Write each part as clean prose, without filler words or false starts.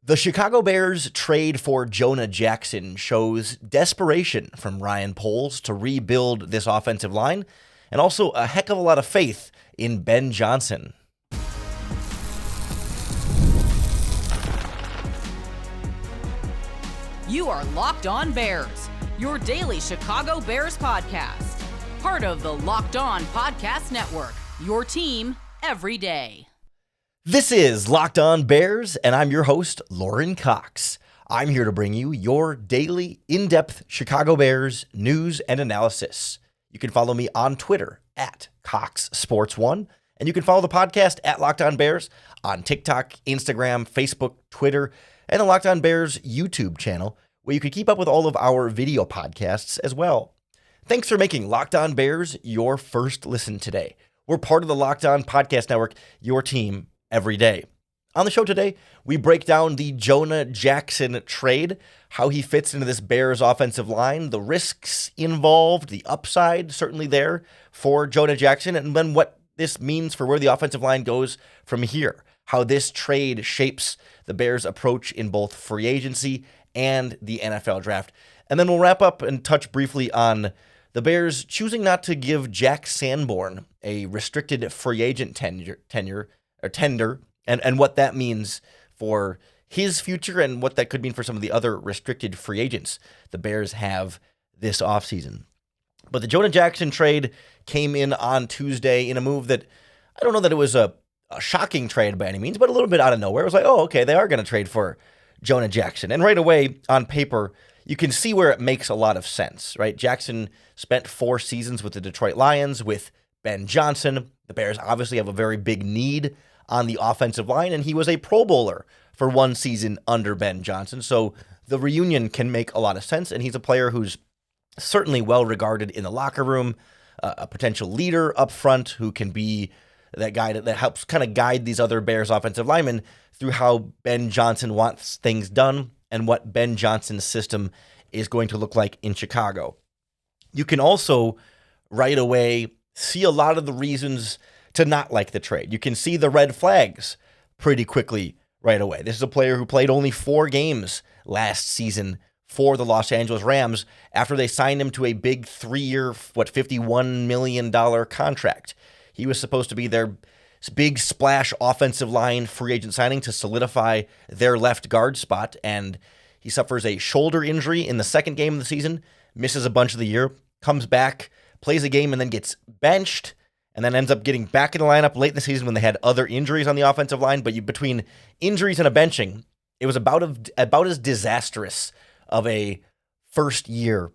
The Chicago Bears trade for Jonah Jackson shows desperation from Ryan Poles to rebuild this offensive line, and also a heck of a lot of faith in Ben Johnson. You are Locked On Bears, your daily Chicago Bears podcast. Part of the Locked On Podcast Network, your team every day. This is Locked On Bears, and I'm your host, Lauren Cox. I'm here to bring you your daily, in-depth Chicago Bears news and analysis. You can follow me on Twitter at CoxSports1, and you can follow the podcast at Locked On Bears on TikTok, Instagram, Facebook, Twitter, and the Locked On Bears YouTube channel, where you can keep up with all of our video podcasts as well. Thanks for making Locked On Bears your first listen today. We're part of the Locked On Podcast Network, your team every day. On the show today, we break down the Jonah Jackson trade, how he fits into this Bears offensive line, the risks involved, the upside certainly there for Jonah Jackson, and then what this means for where the offensive line goes from here, how this trade shapes the Bears' approach in both free agency and the NFL draft. And then we'll wrap up and touch briefly on the Bears choosing not to give Jack Sanborn a restricted free agent tender, and what that means for his future and what that could mean for some of the other restricted free agents the Bears have this offseason. But the Jonah Jackson trade came in on Tuesday in a move that I don't know that it was a shocking trade by any means, but a little bit out of nowhere. It was like, oh, okay, they are going to trade for Jonah Jackson. And right away on paper, you can see where it makes a lot of sense, right? Jackson spent 4 seasons with the Detroit Lions with Ben Johnson. The Bears obviously have a very big need on the offensive line, and he was a Pro Bowler for 1 season under Ben Johnson. So the reunion can make a lot of sense, and he's a player who's certainly well regarded in the locker room, a potential leader up front who can be that guy that helps kind of guide these other Bears offensive linemen through how Ben Johnson wants things done and what Ben Johnson's system is going to look like in Chicago. You can also right away see a lot of the reasons to not like the trade. You can see the red flags pretty quickly right away. This is a player who played only 4 games last season for the Los Angeles Rams after they signed him to a big 3-year, $51 million contract. He was supposed to be their big splash offensive line free agent signing to solidify their left guard spot, and he suffers a shoulder injury in the second game of the season, misses a bunch of the year, comes back, plays a game, and then gets benched, and then ends up getting back in the lineup late in the season when they had other injuries on the offensive line. But between injuries and a benching, it was about as disastrous of a first year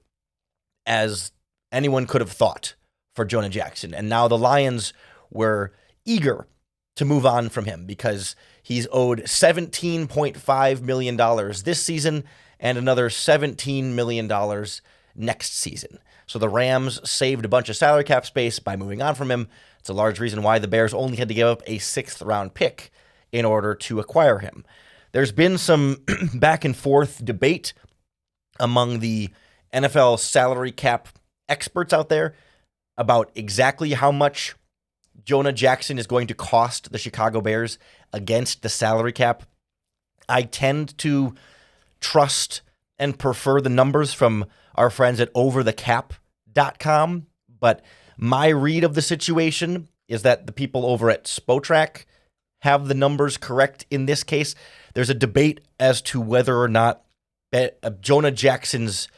as anyone could have thought for Jonah Jackson. And now the Lions were eager to move on from him because he's owed $17.5 million this season and another $17 million next season. So the Rams saved a bunch of salary cap space by moving on from him. It's a large reason why the Bears only had to give up a 6th-round pick in order to acquire him. There's been some back and forth debate among the NFL salary cap experts out there about exactly how much Jonah Jackson is going to cost the Chicago Bears against the salary cap. I tend to trust and prefer the numbers from our friends at overthecap.com, but my read of the situation is that the people over at Spotrac have the numbers correct in this case. There's a debate as to whether or not Jonah Jackson's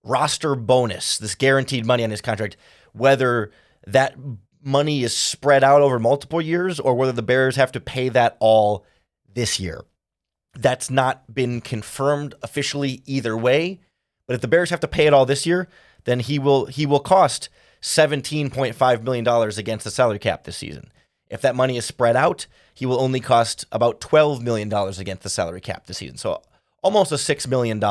roster bonus, this guaranteed money on his contract, whether that money is spread out over multiple years or whether the Bears have to pay that all this year. That's not been confirmed officially either way, but if the Bears have to pay it all this year, then he will cost $17.5 million against the salary cap this season. If that money is spread out, he will only cost about $12 million against the salary cap this season. So almost a $6 million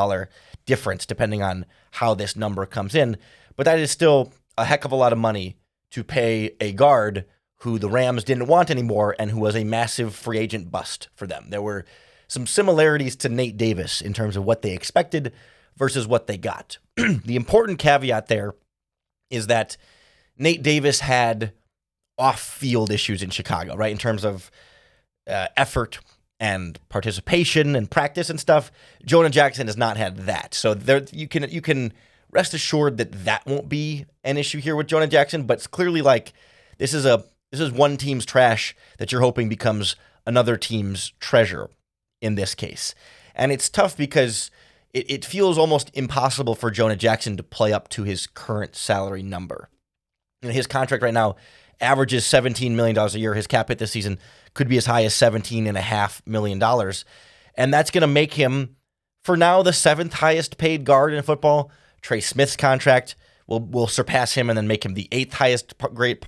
difference depending on how this number comes in. But that is still a heck of a lot of money to pay a guard who the Rams didn't want anymore and who was a massive free agent bust for them. There were some similarities to Nate Davis in terms of what they expected versus what they got. The important caveat there is that Nate Davis had off-field issues in Chicago, right, in terms of effort and participation and practice and stuff. Jonah Jackson has not had that. So there you can rest assured that won't be an issue here with Jonah Jackson, but it's clearly like this is one team's trash that you're hoping becomes another team's treasure in this case. And it's tough because it feels almost impossible for Jonah Jackson to play up to his current salary number. His contract right now averages $17 million a year. His cap hit this season could be as high as $17.5 million. And that's going to make him, for now, the 7th highest paid guard in football. Trey Smith's contract will surpass him and then make him the 8th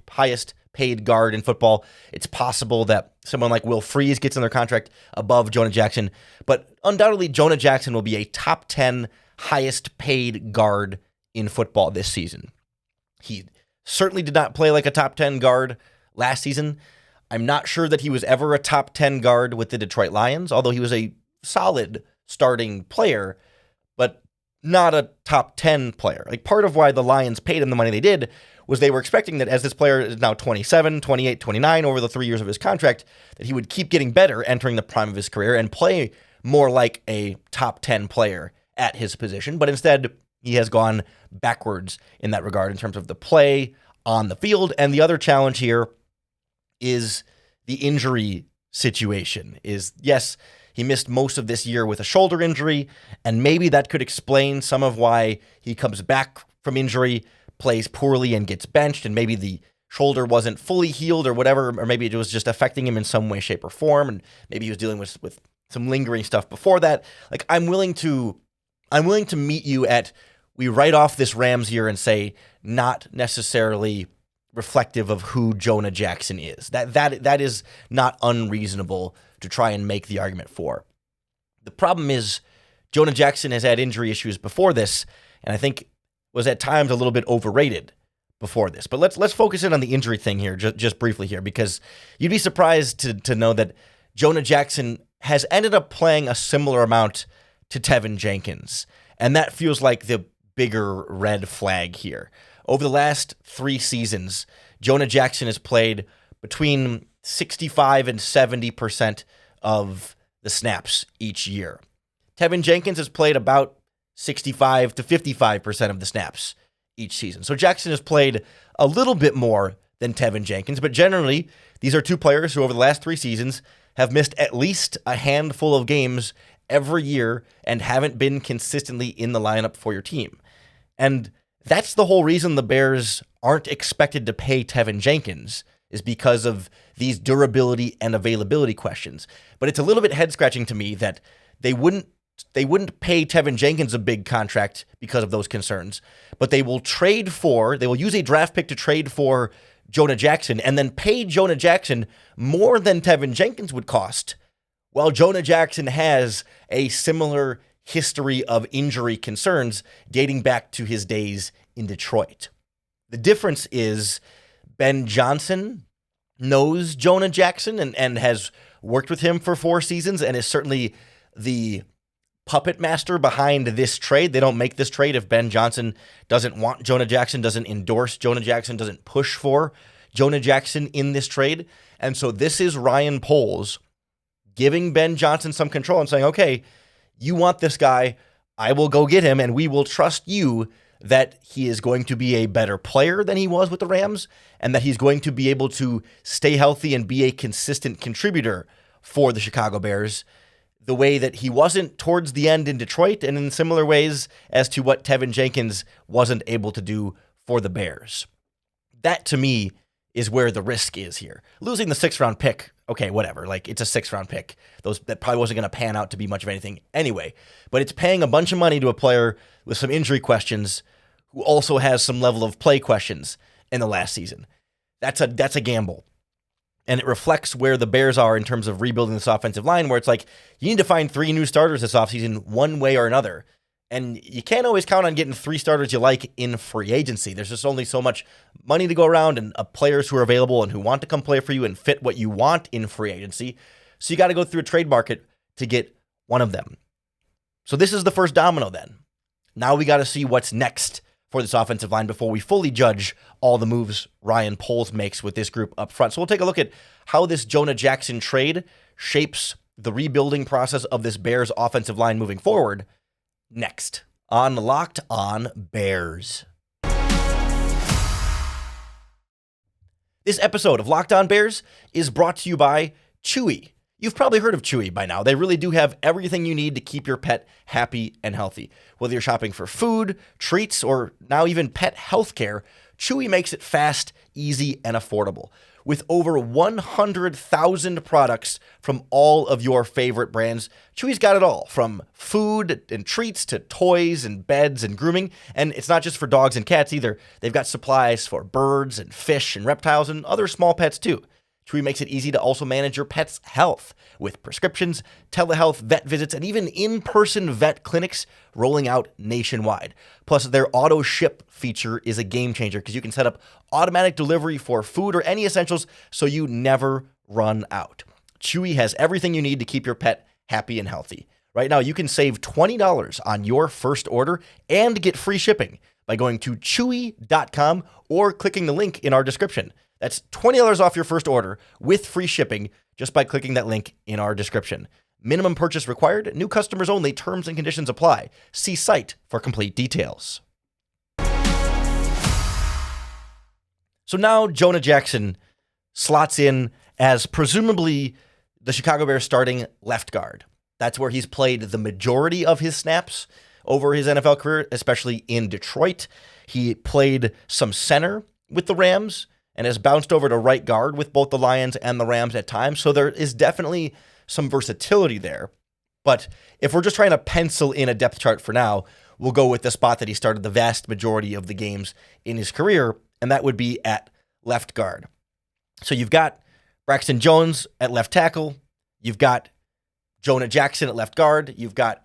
highest paid guard in football. It's possible that someone like Will Freeze gets in their contract above Jonah Jackson, but undoubtedly Jonah Jackson will be a top 10 highest paid guard in football this season. He certainly did not play like a top 10 guard last season. I'm not sure that he was ever a top 10 guard with the Detroit Lions, although he was a solid starting player, but not a top 10 player. Like, part of why the Lions paid him the money they did was they were expecting that as this player is now 27, 28, 29 over the 3 years of his contract, that he would keep getting better entering the prime of his career and play more like a top 10 player at his position. But instead, he has gone backwards in that regard in terms of the play on the field. And the other challenge here is the injury situation. Yes, he missed most of this year with a shoulder injury, and maybe that could explain some of why he comes back from injury, plays poorly, and gets benched, and maybe the shoulder wasn't fully healed or whatever, or maybe it was just affecting him in some way, shape, or form, and maybe he was dealing with some lingering stuff before that. Like, I'm willing to meet you at, we write off this Rams year and say not necessarily reflective of who Jonah Jackson is. That is not unreasonable to try and make the argument for. The problem is Jonah Jackson has had injury issues before this, and I think was at times a little bit overrated before this. But let's focus in on the injury thing here, just briefly here, because you'd be surprised to know that Jonah Jackson has ended up playing a similar amount to Tevin Jenkins, and that feels like the bigger red flag here. Over the last 3 seasons, Jonah Jackson has played between 65 and 70% of the snaps each year. Tevin Jenkins has played about 65 to 55% of the snaps each season. So Jackson has played a little bit more than Tevin Jenkins, but generally, these are two players who over the last 3 seasons have missed at least a handful of games every year and haven't been consistently in the lineup for your team. And that's the whole reason the Bears aren't expected to pay Tevin Jenkins, is because of these durability and availability questions. But it's a little bit head-scratching to me that they wouldn't pay Tevin Jenkins a big contract because of those concerns, but they will use a draft pick to trade for Jonah Jackson and then pay Jonah Jackson more than Tevin Jenkins would cost, while Jonah Jackson has a similar history of injury concerns dating back to his days in Detroit. The difference is Ben Johnson knows Jonah Jackson and has worked with him for 4 seasons and is certainly the puppet master behind this trade. They don't make this trade if Ben Johnson doesn't want Jonah Jackson, doesn't endorse Jonah Jackson, doesn't push for Jonah Jackson in this trade. And so this is Ryan Poles giving Ben Johnson some control and saying, okay, you want this guy, I will go get him, and we will trust you that he is going to be a better player than he was with the Rams, and that he's going to be able to stay healthy and be a consistent contributor for the Chicago Bears, the way that he wasn't towards the end in Detroit, and in similar ways as to what Tevin Jenkins wasn't able to do for the Bears. That, to me, is where the risk is here. Losing the 6th-round pick, okay, whatever. Like, it's a 6th-round pick. That probably wasn't going to pan out to be much of anything anyway. But it's paying a bunch of money to a player with some injury questions who also has some level of play questions in the last season. That's a gamble. And it reflects where the Bears are in terms of rebuilding this offensive line, where it's like, you need to find 3 new starters this offseason one way or another. And you can't always count on getting 3 starters you like in free agency. There's just only so much money to go around and players who are available and who want to come play for you and fit what you want in free agency. So you got to go through a trade market to get one of them. So this is the first domino then. Now we got to see what's next for this offensive line before we fully judge all the moves Ryan Poles makes with this group up front. So we'll take a look at how this Jonah Jackson trade shapes the rebuilding process of this Bears offensive line moving forward next on Locked On Bears. This episode of Locked On Bears is brought to you by Chewy. You've probably heard of Chewy by now. They really do have everything you need to keep your pet happy and healthy. Whether you're shopping for food, treats, or now even pet healthcare, Chewy makes it fast, easy, and affordable. With over 100,000 products from all of your favorite brands, Chewy's got it all, from food and treats to toys and beds and grooming. And it's not just for dogs and cats either. They've got supplies for birds and fish and reptiles and other small pets too. Chewy makes it easy to also manage your pet's health with prescriptions, telehealth, vet visits, and even in-person vet clinics rolling out nationwide. Plus, their auto ship feature is a game changer because you can set up automatic delivery for food or any essentials so you never run out. Chewy has everything you need to keep your pet happy and healthy. Right now, you can save $20 on your first order and get free shipping by going to chewy.com or clicking the link in our description. That's $20 off your first order with free shipping just by clicking that link in our description. Minimum purchase required. New customers only. Terms and conditions apply. See site for complete details. So now Jonah Jackson slots in as presumably the Chicago Bears starting left guard. That's where he's played the majority of his snaps over his NFL career, especially in Detroit. He played some center with the Rams and has bounced over to right guard with both the Lions and the Rams at times. So there is definitely some versatility there. But if we're just trying to pencil in a depth chart for now, we'll go with the spot that he started the vast majority of the games in his career, and that would be at left guard. So you've got Braxton Jones at left tackle. You've got Jonah Jackson at left guard. You've got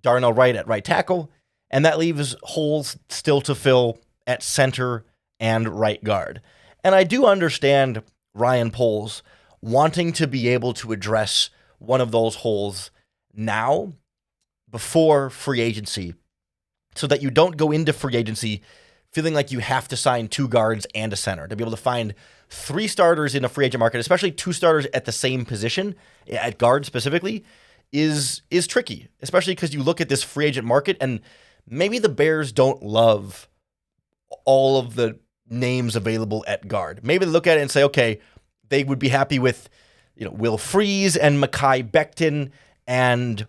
Darnell Wright at right tackle. And that leaves holes still to fill at center and right guard. And I do understand Ryan Poles wanting to be able to address one of those holes now before free agency so that you don't go into free agency feeling like you have to sign two guards and a center. To be able to find three starters in a free agent market, especially two starters at the same position, at guard specifically, is tricky, especially because you look at this free agent market and maybe the Bears don't love all of the names available at guard. Maybe they look at it and say, okay, they would be happy with, Will Freeze and Mekhi Becton and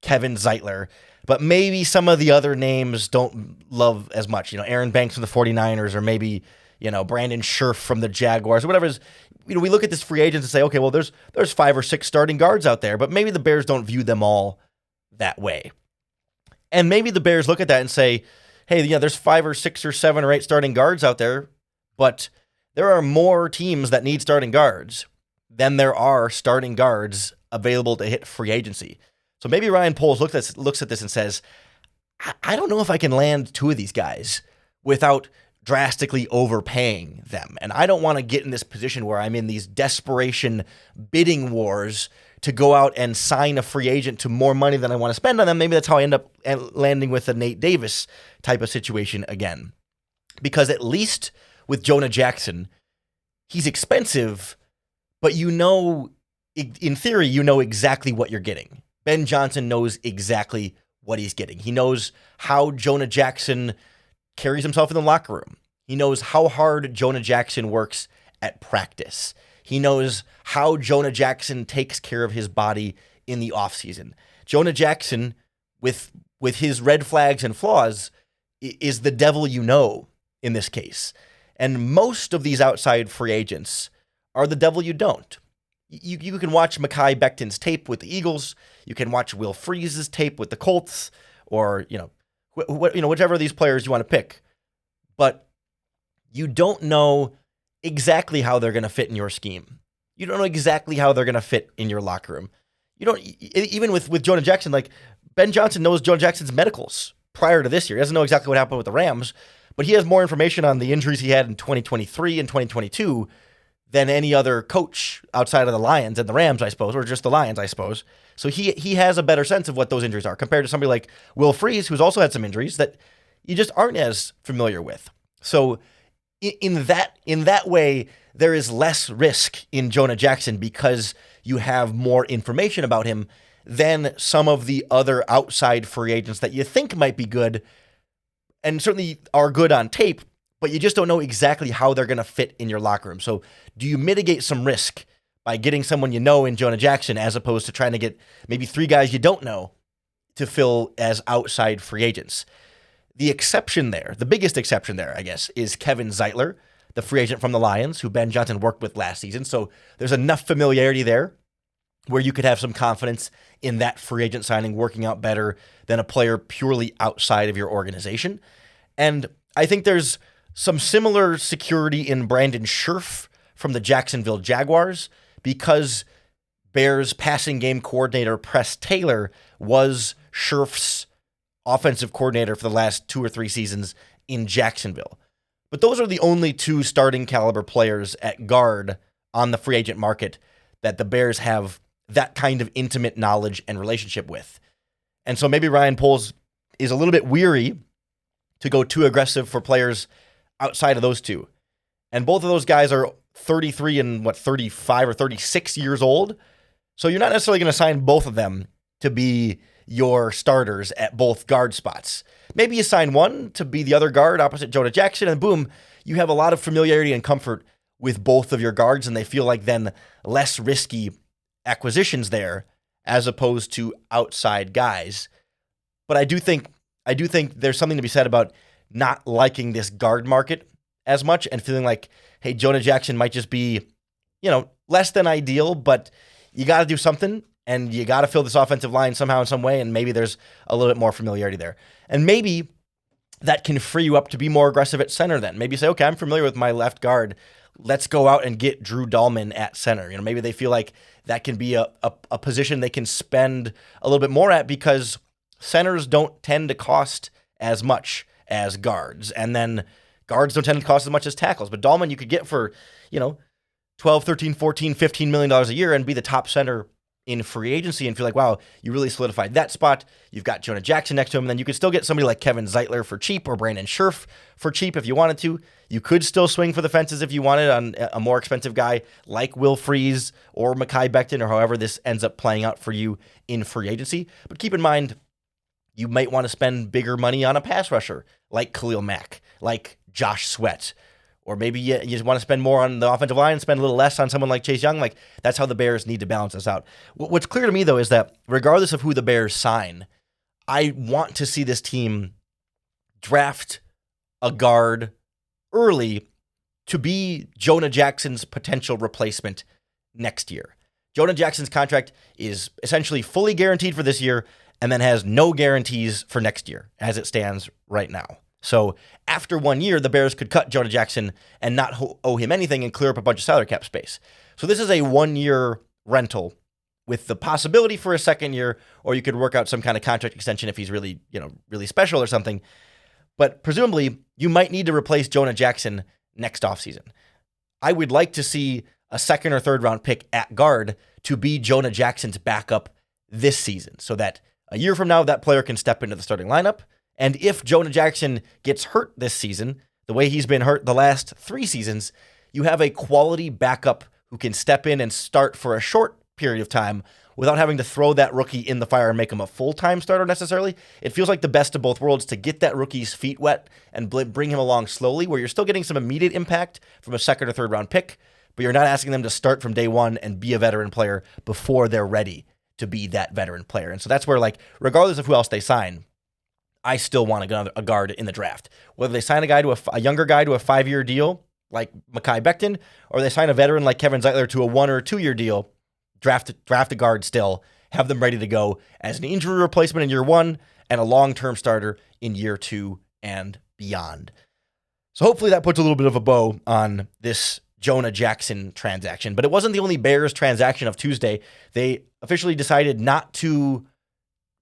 Kevin Zeitler. But maybe some of the other names don't love as much. Aaron Banks from the 49ers, or maybe, Brandon Scherf from the Jaguars, or whatever it is. We look at this free agents and say, okay, well, there's 5 or 6 starting guards out there, but maybe the Bears don't view them all that way. And maybe the Bears look at that and say, hey, there's 5 or 6 or 7 or 8 starting guards out there, but there are more teams that need starting guards than there are starting guards available to hit free agency. So maybe Ryan Poles looks at this and says, I don't know if I can land 2 of these guys without drastically overpaying them. And I don't want to get in this position where I'm in these desperation bidding wars to go out and sign a free agent to more money than I want to spend on them. Maybe that's how I end up landing with a Nate Davis type of situation again. Because at least with Jonah Jackson, he's expensive, but in theory, you know exactly what you're getting. Ben Johnson knows exactly what he's getting. He knows how Jonah Jackson carries himself in the locker room. He knows how hard Jonah Jackson works at practice. He knows how Jonah Jackson takes care of his body in the offseason. Jonah Jackson, with his red flags and flaws, is the devil in this case. And most of these outside free agents are the devil you don't. You can watch Mekhi Becton's tape with the Eagles. You can watch Will Freeze's tape with the Colts, or whichever of these players you want to pick. But you don't know exactly how they're going to fit in your scheme. You don't know exactly how they're going to fit in your locker room. You don't, even with Jonah Jackson, like Ben Johnson knows Jonah Jackson's medicals prior to this year. He doesn't know exactly what happened with the Rams, but he has more information on the injuries he had in 2023 and 2022 than any other coach outside of the Lions and the Rams, I suppose, or just the Lions, I suppose. So he has a better sense of what those injuries are compared to somebody like Will Freeze, who's also had some injuries that you just aren't as familiar with. So in that way, there is less risk in Jonah Jackson because you have more information about him than some of the other outside free agents that you think might be good and certainly are good on tape, but you just don't know exactly how they're going to fit in your locker room. So do you mitigate some risk by getting someone you know in Jonah Jackson as opposed to trying to get maybe 3 guys you don't know to fill as outside free agents? The exception there, the biggest exception there, I guess, is Kevin Zeitler, the free agent from the Lions, who Ben Johnson worked with last season. So there's enough familiarity there where you could have some confidence in that free agent signing working out better than a player purely outside of your organization. And I think there's some similar security in Brandon Scherf from the Jacksonville Jaguars because Bears passing game coordinator Press Taylor was Scherf's offensive coordinator for the last 2 or 3 seasons in Jacksonville. But those are the only 2 starting caliber players at guard on the free agent market that the Bears have that kind of intimate knowledge and relationship with. And so maybe Ryan Poles is a little bit weary to go too aggressive for players outside of those 2. And both of those guys are 33 and 35 or 36 years old. So you're not necessarily going to sign both of them to be your starters at both guard spots. Maybe you sign one to be the other guard opposite Jonah Jackson, and boom, you have a lot of familiarity and comfort with both of your guards, and they feel like then less risky acquisitions there as opposed to outside guys. But I do think there's something to be said about not liking this guard market as much and feeling like, hey, Jonah Jackson might just be, less than ideal, but you got to do something. And you got to fill this offensive line somehow in some way, and maybe there's a little bit more familiarity there. And maybe that can free you up to be more aggressive at center then. Maybe you say, okay, I'm familiar with my left guard. Let's go out and get Drew Dahlman at center. Maybe they feel like that can be a position they can spend a little bit more at because centers don't tend to cost as much as guards. And then guards don't tend to cost as much as tackles. But Dahlman you could get for, 12, 13, 14, $15 million a year and be the top center in free agency and feel like, wow, you really solidified that spot. You've got Jonah Jackson next to him, and then you could still get somebody like Kevin Zeitler for cheap or Brandon Scherf for cheap if you wanted to. You could still swing for the fences if you wanted on a more expensive guy like Will Freeze or Mekhi Becton or however this ends up playing out for you in free agency. But keep in mind, you might want to spend bigger money on a pass rusher like Khalil Mack, like Josh Sweat, or maybe you just want to spend more on the offensive line and spend a little less on someone like Chase Young. Like, that's how the Bears need to balance this out. What's clear to me, though, is that regardless of who the Bears sign, I want to see this team draft a guard early to be Jonah Jackson's potential replacement next year. Jonah Jackson's contract is essentially fully guaranteed for this year and then has no guarantees for next year as it stands right now. So after 1 year, the Bears could cut Jonah Jackson and not owe him anything and clear up a bunch of salary cap space. So this is a 1-year rental with the possibility for a second year, or you could work out some kind of contract extension if he's really, really special or something. But presumably, you might need to replace Jonah Jackson next offseason. I would like to see a 2nd or 3rd round pick at guard to be Jonah Jackson's backup this season so that a year from now, that player can step into the starting lineup. And if Jonah Jackson gets hurt this season, the way he's been hurt the last 3 seasons, you have a quality backup who can step in and start for a short period of time without having to throw that rookie in the fire and make him a full-time starter necessarily. It feels like the best of both worlds to get that rookie's feet wet and bring him along slowly, where you're still getting some immediate impact from a 2nd or 3rd round pick, but you're not asking them to start from day one and be a veteran player before they're ready to be that veteran player. And so that's where, regardless of who else they sign, I still want a guard in the draft. Whether they sign a younger guy to a 5-year deal like Mekhi Becton, or they sign a veteran like Kevin Zeitler to a 1 or 2-year deal, draft a guard still, have them ready to go as an injury replacement in year 1 and a long-term starter in year 2 and beyond. So hopefully that puts a little bit of a bow on this Jonah Jackson transaction. But it wasn't the only Bears transaction of Tuesday. They officially decided not to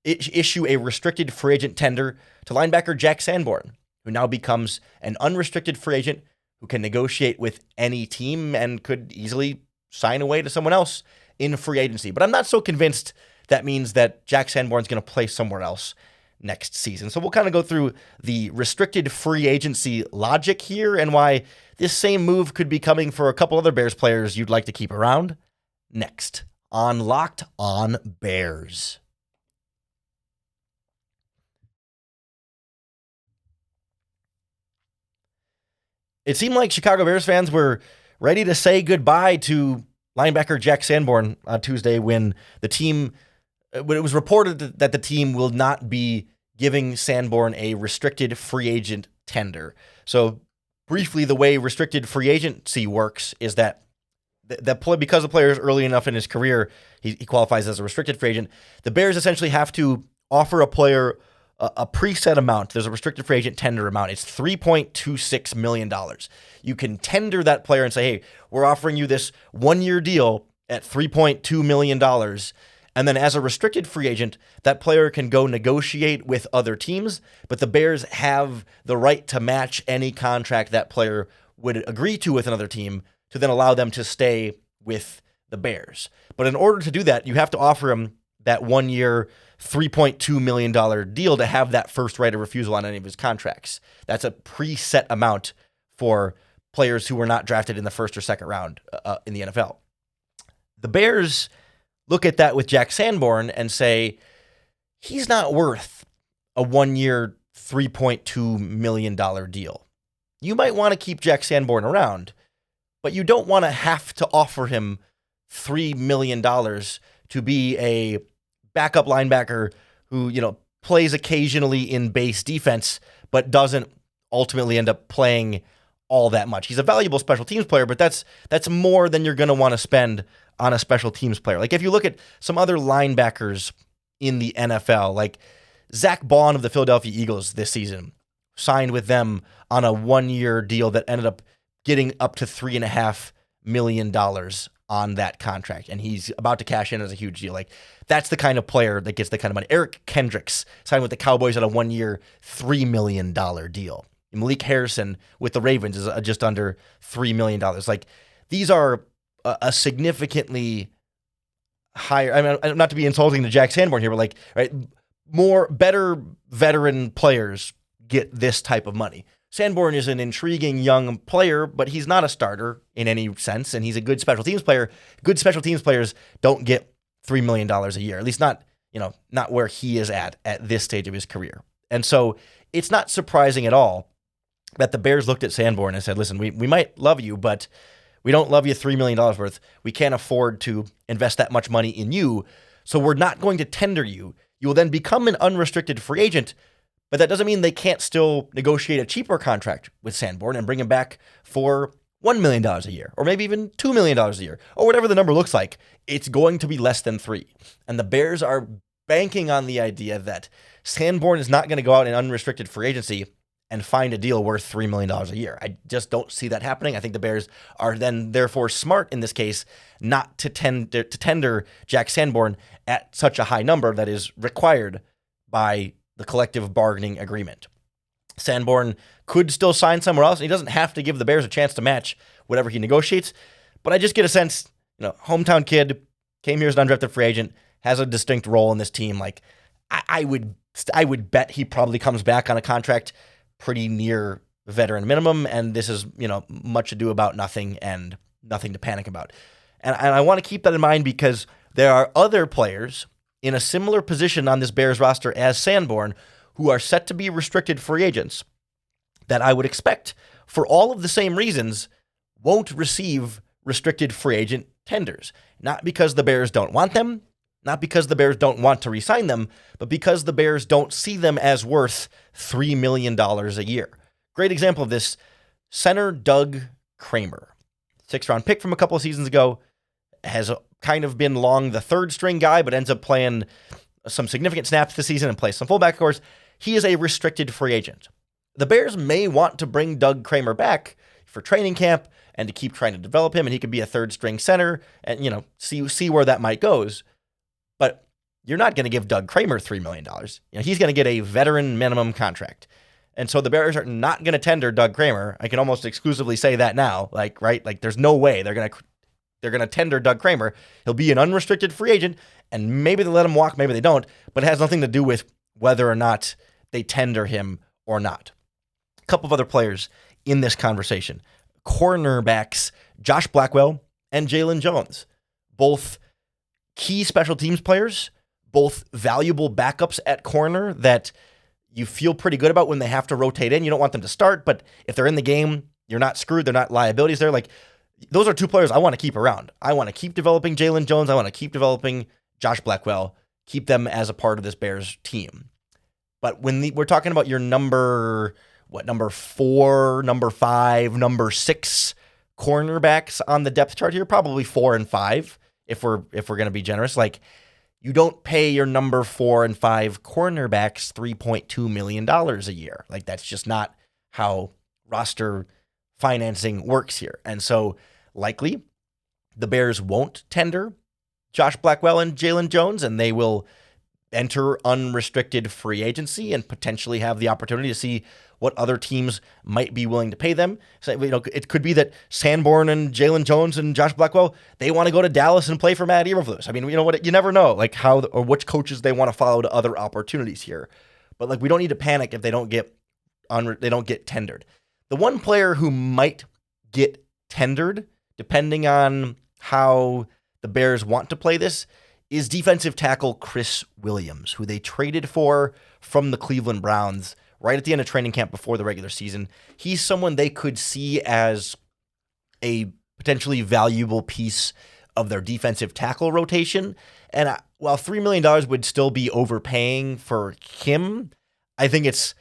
issue a restricted free agent tender to linebacker Jack Sanborn, who now becomes an unrestricted free agent who can negotiate with any team and could easily sign away to someone else in free agency. But I'm not so convinced that means that Jack Sanborn's going to play somewhere else next season. So we'll kind of go through the restricted free agency logic here and why this same move could be coming for a couple other Bears players you'd like to keep around next on Locked On Bears. It seemed like Chicago Bears fans were ready to say goodbye to linebacker Jack Sanborn on Tuesday when it was reported that the team will not be giving Sanborn a restricted free agent tender. So briefly, the way restricted free agency works is that because the player is early enough in his career, he qualifies as a restricted free agent. The Bears essentially have to offer a player a preset amount. There's a restricted free agent tender amount. It's $3.26 million. You can tender that player and say, hey, we're offering you this 1-year deal at $3.2 million. And then as a restricted free agent, that player can go negotiate with other teams, but the Bears have the right to match any contract that player would agree to with another team to then allow them to stay with the Bears. But in order to do that, you have to offer him that 1-year, $3.2 million deal to have that first right of refusal on any of his contracts. That's a preset amount for players who were not drafted in the first or second round in the NFL. The Bears look at that with Jack Sanborn and say, he's not worth a 1-year, $3.2 million deal. You might want to keep Jack Sanborn around, but you don't want to have to offer him $3 million to be a backup linebacker who, plays occasionally in base defense, but doesn't ultimately end up playing all that much. He's a valuable special teams player, but that's more than you're going to want to spend on a special teams player. Like if you look at some other linebackers in the NFL, like Zach Baun of the Philadelphia Eagles this season, signed with them on a 1-year deal that ended up getting up to $3.5 million on that contract, and he's about to cash in as a huge deal. Like that's the kind of player that gets the kind of money. Eric Kendricks signed with the Cowboys on a 1-year, $3 million deal. Malik Harrison with the Ravens is just under $3 million. Like these are a significantly higher. I mean, not to be insulting to Jack Sanborn here, but better veteran players get this type of money. Sanborn is an intriguing young player, but he's not a starter in any sense, and he's a good special teams player. Good special teams players don't get $3 million a year, at least not where he is at this stage of his career. And so it's not surprising at all that the Bears looked at Sanborn and said, listen, we might love you, but we don't love you $3 million worth. We can't afford to invest that much money in you, so we're not going to tender you. You will then become an unrestricted free agent, but that doesn't mean they can't still negotiate a cheaper contract with Sanborn and bring him back for $1 million a year, or maybe even $2 million a year, or whatever the number looks like. It's going to be less than 3. And the Bears are banking on the idea that Sanborn is not going to go out in unrestricted free agency and find a deal worth $3 million a year. I just don't see that happening. I think the Bears are then therefore smart in this case not to tender Jack Sanborn at such a high number that is required by the collective bargaining agreement. Sanborn could still sign somewhere else, and he doesn't have to give the Bears a chance to match whatever he negotiates. But I just get a sense, hometown kid, came here as an undrafted free agent, has a distinct role in this team. Like I would bet he probably comes back on a contract pretty near veteran minimum, and this is, much ado about nothing and nothing to panic about. And I want to keep that in mind because there are other players in a similar position on this Bears roster as Sanborn who are set to be restricted free agents that I would expect, for all of the same reasons, won't receive restricted free agent tenders. Not because the Bears don't want them, not because the Bears don't want to re-sign them, but because the Bears don't see them as worth $3 million a year. Great example of this, center Doug Kramer, 6th-round pick from a couple of seasons ago, has kind of been long the third-string guy, but ends up playing some significant snaps this season and plays some fullback, of course. He is a restricted free agent. The Bears may want to bring Doug Kramer back for training camp and to keep trying to develop him, and he could be a third-string center and, see where that might goes. But you're not going to give Doug Kramer $3 million. He's going to get a veteran minimum contract. And so the Bears are not going to tender Doug Kramer. I can almost exclusively say that now, right? Like there's no way they're going to tender Doug Kramer. He'll be an unrestricted free agent, and maybe they let him walk, maybe they don't, but it has nothing to do with whether or not they tender him or not. A couple of other players in this conversation. Cornerbacks Josh Blackwell and Jalen Jones, both key special teams players, both valuable backups at corner that you feel pretty good about when they have to rotate in. You don't want them to start, but if they're in the game, you're not screwed. They're not liabilities there. Like, those are two players I want to keep around. I want to keep developing Jalen Jones. I want to keep developing Josh Blackwell, keep them as a part of this Bears team. But when we're talking about your number 4, number 5, number 6 cornerbacks on the depth chart here, probably 4 and 5, if we're going to be generous. Like, you don't pay your number 4 and 5 cornerbacks $3.2 million a year. Like, that's just not how roster financing works here. And so likely the Bears won't tender Josh Blackwell and Jalen Jones, and they will enter unrestricted free agency and potentially have the opportunity to see what other teams might be willing to pay them. So, it could be that Sanborn and Jalen Jones and Josh Blackwell, they want to go to Dallas and play for Matt Eberflus. I mean, you never know, like, how or which coaches they want to follow to other opportunities here. But, like, we don't need to panic if they don't get tendered. The one player who might get tendered, depending on how the Bears want to play this, is defensive tackle Chris Williams, who they traded for from the Cleveland Browns right at the end of training camp before the regular season. He's someone they could see as a potentially valuable piece of their defensive tackle rotation. And while $3 million would still be overpaying for him, I think it's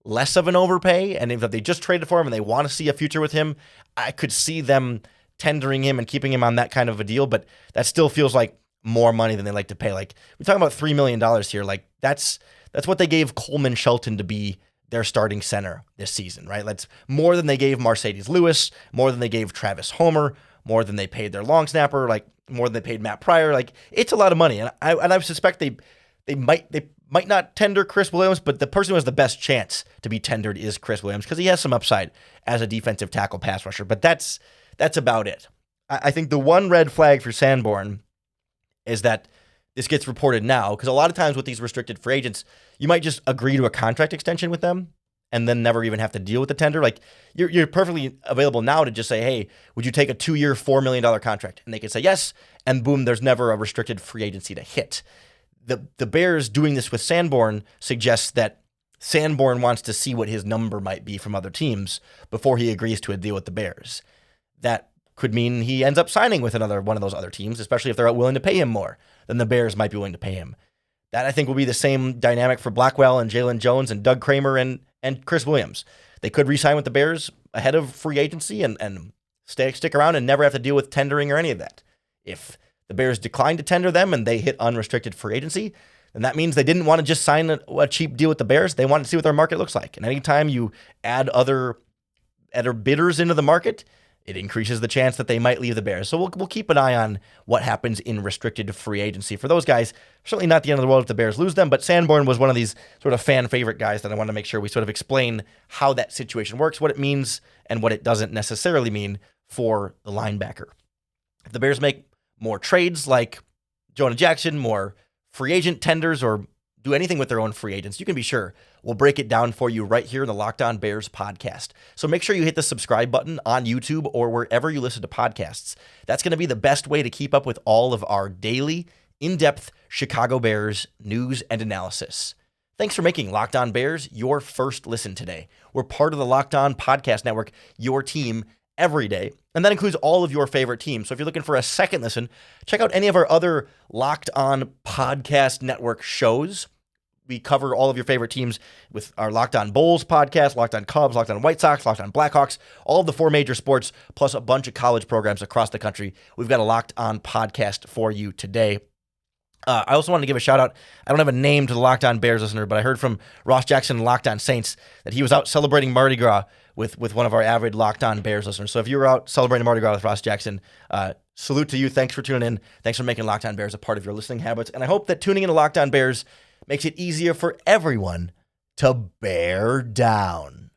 less of an overpay. And if they just traded for him and they want to see a future with him, I could see them tendering him and keeping him on that kind of a deal. But that still feels like more money than they like to pay. Like, we're talking about $3 million here. Like, that's what they gave Coleman Shelton to be their starting center this season, right? That's more than they gave Mercedes Lewis, more than they gave Travis Homer, more than they paid their long snapper, like more than they paid Matt Pryor. Like, it's a lot of money. And I suspect they might not tender Chris Williams, but the person who has the best chance to be tendered is Chris Williams, because he has some upside as a defensive tackle pass rusher. But that's about it. I think the one red flag for Sanborn is that this gets reported now, because a lot of times with these restricted free agents, you might just agree to a contract extension with them and then never even have to deal with the tender. Like, you're perfectly available now to just say, hey, would you take a 2-year, $4 million contract? And they could say yes, and boom, there's never a restricted free agency to hit. The Bears doing this with Sanborn suggests that Sanborn wants to see what his number might be from other teams before he agrees to a deal with the Bears. That could mean he ends up signing with another one of those other teams, especially if they're willing to pay him more than the Bears might be willing to pay him. That, I think, will be the same dynamic for Blackwell and Jalen Jones and Doug Kramer and Chris Williams. They could re-sign with the Bears ahead of free agency and stick around and never have to deal with tendering or any of that. If the Bears decline to tender them and they hit unrestricted free agency, then that means they didn't want to just sign a cheap deal with the Bears. They wanted to see what their market looks like. And anytime you add other bidders into the market, it increases the chance that they might leave the Bears. So we'll keep an eye on what happens in restricted free agency for those guys. Certainly not the end of the world if the Bears lose them, but Sanborn was one of these sort of fan favorite guys that I want to make sure we sort of explain how that situation works, what it means, and what it doesn't necessarily mean for the linebacker. If the Bears make more trades like Jonah Jackson, more free agent tenders, or do anything with their own free agents, you can be sure we'll break it down for you right here in the Locked On Bears podcast. So make sure you hit the subscribe button on YouTube or wherever you listen to podcasts. That's going to be the best way to keep up with all of our daily, in-depth Chicago Bears news and analysis. Thanks for making Locked On Bears your first listen today. We're part of the Locked On Podcast Network, your team every day. And that includes all of your favorite teams. So if you're looking for a second listen, check out any of our other Locked On Podcast Network shows. We cover all of your favorite teams with our Locked On Bulls podcast, Locked On Cubs, Locked On White Sox, Locked On Blackhawks, all of the 4 major sports, plus a bunch of college programs across the country. We've got a Locked On podcast for you today. I also wanted to give a shout out. I don't have a name to the Locked On Bears listener, but I heard from Ross Jackson and Locked On Saints that he was out celebrating Mardi Gras with one of our avid Locked On Bears listeners. So if you were out celebrating Mardi Gras with Ross Jackson, salute to you. Thanks for tuning in. Thanks for making Locked On Bears a part of your listening habits. And I hope that tuning into Locked On Bears makes it easier for everyone to bear down.